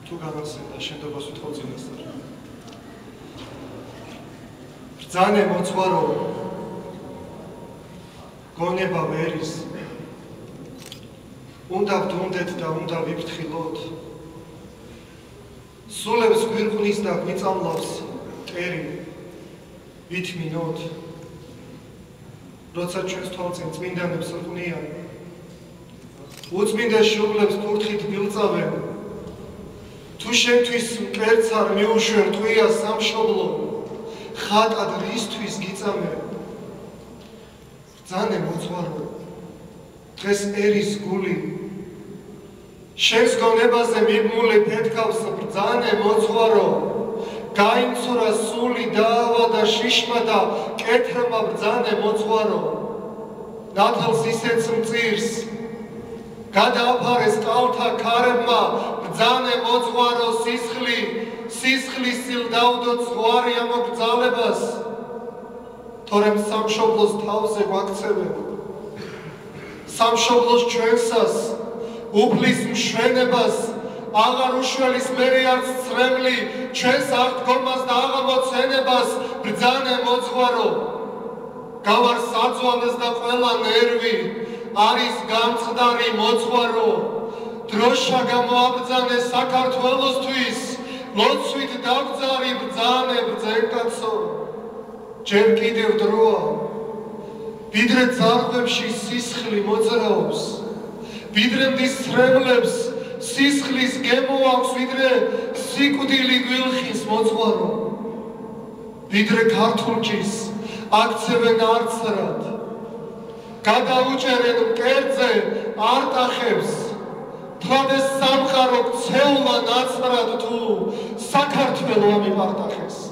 თუ გამახსენდა შენდობას ვითხოვ წინასწარ. ბრძანე მოძღვარო გონება ვერის უნდა ვდუნდეთ და უნდა ვიფრთხილოთ სულებს გვირღვნის და გვიწამლავს მტერი ვითმინოთ როცა ჩვენს თვალწინ წმინდანებს რყვნიან უწმინდა შუბლებს ფურთხით მილწავენ თუ შენთვის მკერდს არ მიუშვერ ტყვია სამშობლო ხატად რისთვის გიწამე ბრძანე მოძღვარო დღეს ერის გული შენს გონებაზე მიბმული ფეთქავს ბრძანე მოძღვარო გაიმცურა სული დაავა და შიშმა და კეთრმა ბრძანე მოძღვარო ნათელს ისეც მწირს გადააფარეს ტალთა ქარებმა ბრძანე მოძღვარო სისხლის სილ დავდოთ ზღვარი ამ ბრძალებას თორემ სამშობლოს თავზე გვაქცევენ სამშობლოს ჩვენსას უფლის მშვენებას აღარ უშველის მერე არც წრემლი ჩვენს აღდგომას და აღამოცენებას ბრძანე მოძღვარო გავარ საძვალეს და ყველა ნერვი არის გამწყდარი მოძღვარო დროშა გამოაბრძანე საქართველოსთვის ლოცვით დაგძარი ბრძანე ბრძენკაცო ჯერ კიდევ დროა ვიდრე ძარღვებში სისხლი მოძრაობს ვიდრე მდის ცრემლებს სისხლის გემო აქვს ვიდრე სიკვდილი გვილხის მოძღვარო ვიდრე ქართულჭის აქცევენ არცრად გადაუჭერენ მკერდზე არტახებს თლადეს სამყარო ქცეულა ნაცრად თუ საქართველო ამიპარტახეს